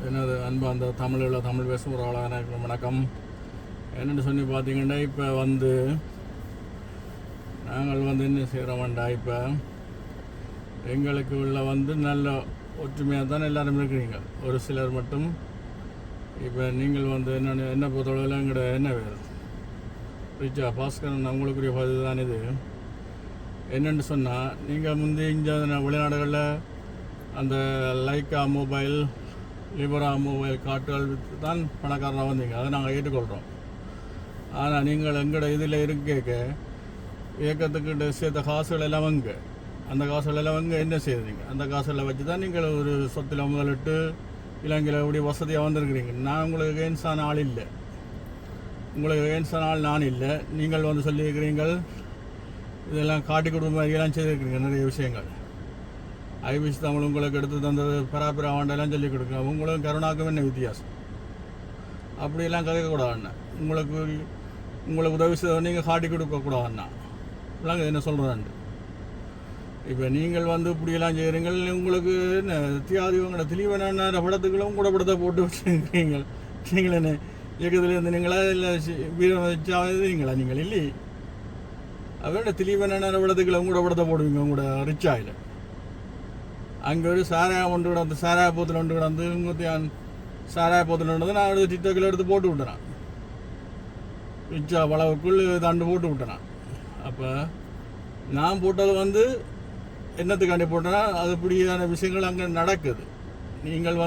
எனது அன்பு அந்த தமிழில் தமிழ் பேசும் ஒரு ஆளாக எனக்கு வணக்கம். என்னென்னு சொல்லி பார்த்தீங்கன்னா, இப்போ நாங்கள் என்ன செய்கிறோம்டா, இப்போ எங்களுக்கு உள்ள நல்ல ஒற்றுமையாக தானே எல்லோரும் இருக்கிறீங்க. ஒரு சிலர் மட்டும் இப்போ நீங்கள் என்ன பொறுத்தளவில் எங்களோட என்ன வேறு ரிச்சா பாஸ்கரன் அவங்களுக்குரிய பதிவு தான் இது. என்னென்னு சொன்னால், நீங்கள் இங்கே வெளிநாடுகளில் அந்த லைக்கா மொபைல் லிபரா மொபைல் காட்டுகள் தான் பணக்காரனாக வந்தீங்க, அதை நாங்கள் ஏற்றுக்கொள்கிறோம். ஆனால் நீங்கள் எங்களோட இதில் இருக்க இயக்கத்துக்கிட்ட சேர்த்த காசுகள் எல்லாம் அந்த காசுகள் எல்லாம் என்ன செய்யுறீங்க? அந்த காசுகளை வச்சு தான் நீங்கள் ஒரு சொத்தில் முதலிட்டு இலங்கையில் எப்படி வசதியாக வந்திருக்கிறீங்க. நான் உங்களுக்கு எகென்ஸ்டான ஆள் இல்லை, உங்களுக்கு எகென்ஸ்டான ஆள் நான் இல்லை. நீங்கள் சொல்லியிருக்கிறீங்கள், இதெல்லாம் காட்டி கொடுக்குற மாதிரியெல்லாம் செய்திருக்கிறீங்க நிறைய விஷயங்கள். ஐபிஎஸ் தமிழ் உங்களுக்கு எடுத்து தந்தது பராபிரா வாண்டெல்லாம் சொல்லிக் கொடுங்க. உங்களுக்கும் கருணாக்கும் என்ன வித்தியாசம்? அப்படியெல்லாம் கதைக்கக்கூடாதுண்ணா. உங்களுக்கு உதவி செய்த நீங்கள் காட்டி கொடுக்கக்கூடாதுண்ணா. இப்படிலாம் என்ன சொல்கிறாண்டு. இப்போ நீங்கள் இப்படியெல்லாம் செய்கிறீங்க. உங்களுக்கு என்ன தியாதி உங்களோட தெளிவான படத்துக்களும் கூட படத்தை போட்டு வச்சுருக்கீங்க. நீங்கள் என்ன இயக்கத்தில் இருந்தீங்களா இல்லை வீரீங்களா? நீங்கள் இல்லை, அவரோட தெளிவான படத்துக்களை உங்களோட படத்தை போடுவீங்க. உங்களோட ரிச்சாயில் அங்கே ஒரு சாராய ஒன்று கிடந்து சாராய போத்தில் ஒன்று கிடந்து உங்கள் சாராய போத்தில் ஒன்று நான் எடுத்து டிக்டாக்கில் எடுத்து போட்டு விட்டுறேன். ரிச்சா வளவுக்குள் தாண்டு போட்டு விட்டுறேன். அப்போ நான் போட்டது என்னத்துக்காண்டி போட்டேன்னா, அது இப்படியான விஷயங்கள் அங்கே நடக்குது. நீங்கள்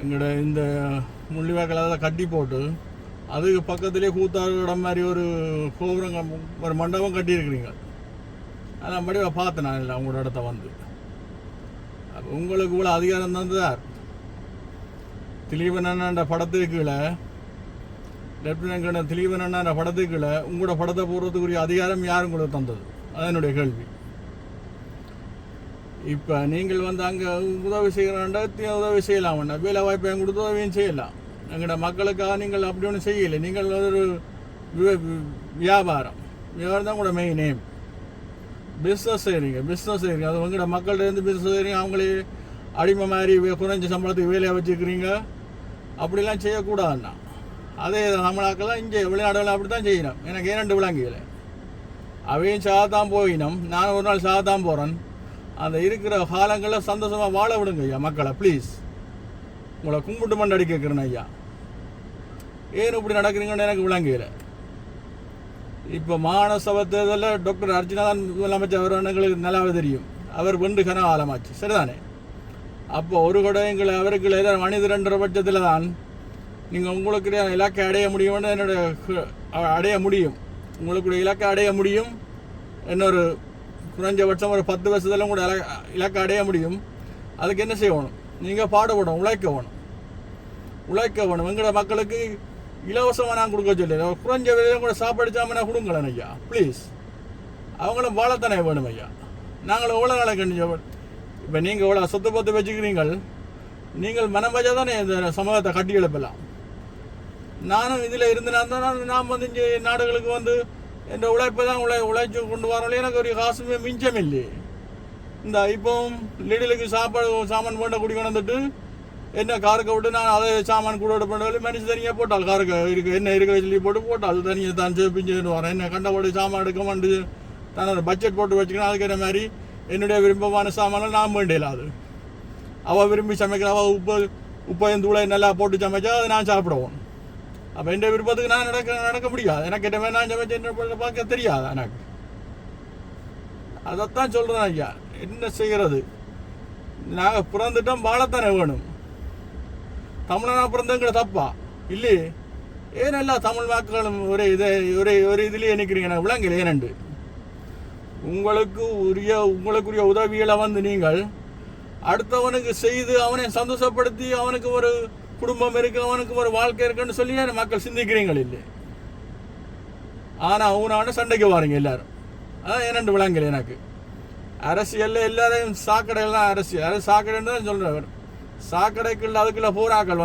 எங்களோட இந்த முள்ளிவாய்க்கால் அதை கட்டி போட்டு அதுக்கு பக்கத்துலேயே கூத்தாறு இடம் மாதிரி ஒரு கோபுரம் ஒரு மண்டபம் கட்டியிருக்கிறீங்க. அதான் படி பார்த்தேன் நான் இல்லை உங்களோட இடத்த அப்போ உங்களுக்கு இவ்வளோ அதிகாரம் தந்துதார். திலீபன் படத்துக்குள்ள லெப்டினன்ட் திலீபன் படத்துக்குள்ள உங்களோட படத்தை போடுறதுக்குரிய அதிகாரம் யார் உங்களுக்கு தந்தது? அது என்னுடைய கேள்வி. இப்போ நீங்கள் அங்கே உதவி செய்கிறாண்டா உதவி செய்யலாம், வேலை வாய்ப்பை கொடுத்து உதவியும் செய்யலாம். எங்களோட மக்களுக்காக நீங்கள் அப்படி ஒன்றும் செய்யலை. நீங்கள் ஒரு வியாபாரம் தான் கூட மெயின் நேம். பிஸ்னஸ் செய்கிறீங்க. அது உங்களோட மக்கள்கிட்ட பிஸ்னஸ் செய்கிறீங்க. அவங்களே அடிமை மாதிரி குறைஞ்ச சம்பளத்துக்கு வேலையை வச்சுக்கிறீங்க. அப்படிலாம் செய்யக்கூடாதுண்ணா. அதே நம்மளாக்கெல்லாம் இங்கே வெளிநாடுகள் அப்படி தான் செய்யணும். எனக்கு ஏனண்டு விளங்கியில் அவையும் சாகத்தான் போயினோம். நானும் ஒரு நாள் சாகத்தான் போகிறேன். அந்த இருக்கிற காலங்களில் சந்தோஷமாக வாழ விடுங்க ஐயா மக்களை, ப்ளீஸ். உங்களை கும்பிட்டு மண்டடி கேட்குறேன் ஐயா. ஏன் இப்படி நடக்கிறீங்கன்னு எனக்கு விளங்கியில். இப்போ மாகாண சபை தேர்தலில் டாக்டர் அர்ஜுனா தான் முதலமைச்சர் எங்களுக்கு நல்லாவே தெரியும். அவர் வென்று கன ஆழமாச்சு, சரிதானே? அப்போ ஒரு கூட எங்களை அவருக்கு ஏதாவது மனிதர்ன்ற பட்சத்தில் தான் நீங்கள் உங்களுக்கு இலக்கை அடைய முடியும்னு அடைய முடியும். உங்களுக்கு இலக்கை அடைய முடியும். இன்னொரு குறைஞ்சபட்சம் ஒரு 10 வருஷத்துல கூட இலக்கை அடைய முடியும். அதுக்கு என்ன செய்யணும்? நீங்கள் பாடுபடணும், உழைக்க வேணும். எங்களோட மக்களுக்கு இலவசமாக நான் கொடுக்க சொல்லி குறைஞ்ச விலையில கூட சாப்பாடு சாமான் கொடுங்களேன் ஐயா, ப்ளீஸ். அவங்களும் வாழத்தானே வேணும் ஐயா. நாங்களும் எவ்வளோ நாளை கண்டிச்சோம். இப்போ நீங்கள் எவ்வளோ சொத்து பத்து வச்சுக்கிறீங்கள். நீங்கள் மனம் வச்சா தானே இந்த சமூகத்தை கட்டி எழுப்பலாம். நானும் இதில் இருந்தேன்னா தான் நான் இங்கே நாடுகளுக்கு என் உழைப்பை தான் உழைச்சி கொண்டு வரல. எனக்கு ஒரு காசுமே மிஞ்சம் இல்லை. இந்த இப்போவும் லிடிலுக்கு சாப்பாடு சாமான் போட்ட குடி கொண்டுட்டு என்ன காருக்கு விட்டு நான் அதை சாமான் கூட பண்ண மனுஷன் தனியாக போட்டால் காருக்கு என்ன இருக்கிற சொல்லி போட்டால் தனியாக தான் பிஞ்சுன்னு வரேன். என்ன கண்டபடி சாமான் எடுக்க மாட்டு தான் ஒரு பட்ஜெட் போட்டு வச்சுக்கணும். அதுக்கிற மாதிரி என்னுடைய விருப்பமான சாமான்லாம் நான் வேண்டியல. அது அவள் விரும்பி சமைக்கிற அவள் உப்பையும் தூளை நல்லா போட்டு சமைச்சா அதை நான் சாப்பிடுவோம். அப்போ என் விருப்பத்துக்கு நான் நடக்க முடியாது. எனக்கு என்ன நான் சமைச்சு என்ன பார்க்க தெரியாது எனக்கு. அதைத்தான் சொல்கிறேன் ஐயா. என்ன செய்கிறது? நாங்கள் பிறந்துட்டோம், வாழத்தானே வேணும். தமிழனா பிறந்தங்கிற தப்பா இல்லையே? ஏனெல்லாம் தமிழ் மக்களும் ஒரே இதுலேயே நிற்கிறீங்க. எனக்கு விளங்கல ஏனண்டு. உங்களுக்குரிய உதவிகளை நீங்கள் அடுத்தவனுக்கு செய்து அவனை சந்தோஷப்படுத்தி அவனுக்கு ஒரு குடும்பம் இருக்கு, அவனுக்கு ஒரு வாழ்க்கை இருக்குன்னு சொல்லி மக்கள் சிந்திக்கிறீங்கள் இல்லை. ஆனால் அவனான சண்டைக்கு வாரீங்க எல்லாரும். அதான் ஏனண்டு விளங்கல எனக்கு. அரசியலில் எல்லாரையும் சாக்கடையில் தான் அரசியல். சாக்கடைன்னு தான் சொல்கிறவர். சாக்கடைக்குள்ள அதுக்குள்ள போராக்கள்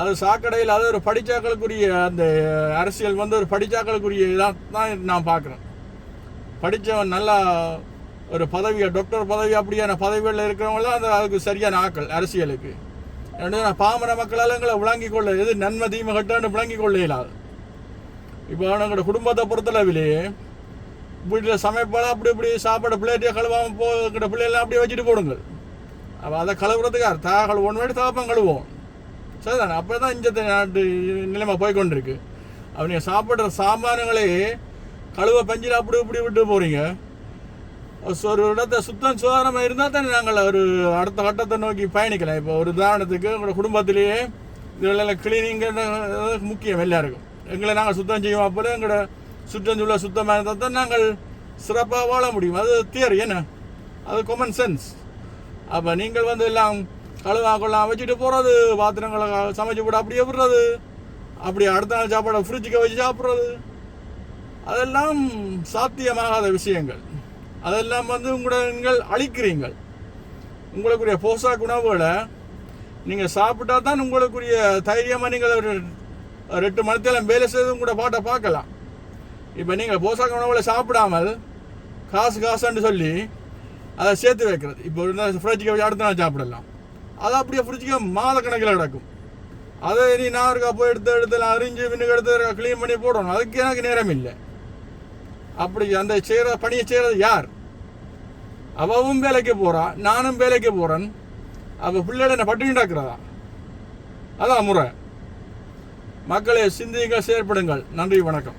அது சாக்கடையில் அது ஒரு படித்தாக்களுக்குரிய அந்த அரசியல் ஒரு படித்தாக்களுக்குரிய இதாக தான் நான் பார்க்குறேன். படித்தவன் நல்லா ஒரு பதவியை டாக்டர் பதவி அப்படியான பதவிகளில் இருக்கிறவங்களாம் அந்த அதுக்கு சரியான ஆக்கள் அரசியலுக்கு. பாமர மக்களால் எங்களை விளங்கிக் கொள்ள எது நன்மை தீமை கட்டான்னு விளங்கிக் கொள்ள இயலாது. இப்போ எங்களோட குடும்பத்தை பொறுத்தளவிலேயே வீட்டில் சமைப்பால் அப்படி இப்படி சாப்பாடு பிள்ளைகிட்டே கழுவாமல் போகிற பிள்ளைகள்லாம் அப்படியே வச்சுட்டு போடுங்கள். அப்போ அதை கழுவுறதுக்காக கழுவோன்னு வேண்டி தகப்பம் கழுவோம். சரிதானே? அப்போ தான் இந்த நாட்டு நிலைமை போய்கொண்டிருக்கு. அப்போ நீங்கள் சாப்பிட்ற சாமான்களே கழுவ பஞ்சில் அப்படி இப்படி விட்டு போகிறீங்க. ஒரு இடத்த சுத்தம் சுகாதாரமாக இருந்தால் தானே நாங்கள் ஒரு அடுத்த கட்டத்தை நோக்கி பயணிக்கலாம். இப்போ ஒரு உதாரணத்துக்கு எங்களோட குடும்பத்திலேயே இதெல்லாம் கிளீனிங் முக்கியம் எல்லாருக்கும். எங்களை நாங்கள் சுத்தம் செய்வோம். அப்போ எங்களோட சுற்றஞ்சூழல சுத்தமாக இருந்தால் தான் நாங்கள் சிறப்பாக வாழ முடியும். அது தியரி என்ன, அது காமன் சென்ஸ். அப்போ நீங்கள் எல்லாம் கழுவாக்கொள்ளலாம் வச்சுட்டு போகிறது, பாத்திரங்களை சமைச்சு போட அப்படியே விடுறது, அப்படி அடுத்த நாள் சாப்பாடை ஃப்ரிட்ஜுக்கு வச்சு சாப்பிட்றது, அதெல்லாம் சாத்தியமாகாத விஷயங்கள். அதெல்லாம் நீங்கள் அழிக்கிறீங்கள். உங்களுக்குரிய போஷாக் உணவுகளை நீங்கள் சாப்பிட்டா தான் உங்களுக்குரிய தைரியமாக நீங்கள் ஒரு 2 மணித்தேலம் வேலை செய்து உங்களோட பாட்டை பார்க்கலாம். இப்போ நீங்கள் போஷாக் உணவுகளை சாப்பிடாமல் காசுன்னு சொல்லி அதை சேர்த்து வைக்கிறது. இப்போ ஃப்ரிட்ஜுக்கு வச்சு அடுத்த நாள் சாப்பிடலாம், அது அப்படியே ஃப்ரிட்ஜுக்கு மாத கணக்கில் கிடக்கும். அதை நீ நாருக்கா போய் எடுத்துலாம் அரிஞ்சு விண்ணுக்கு எடுத்து க்ளீன் பண்ணி போடணும். அதுக்கு எனக்கு நேரம் இல்லை. அப்படி அந்த பணியை செய்கிறது யார்? அவவும் வேலைக்கு போகிறான், நானும் வேலைக்கு போகிறேன். அப்போ பிள்ளைகளை என்ன பட்டினி டாக்குறதா? அதான் முறை. மக்களை சிந்தியுங்கள், செயற்படுங்கள். நன்றி, வணக்கம்.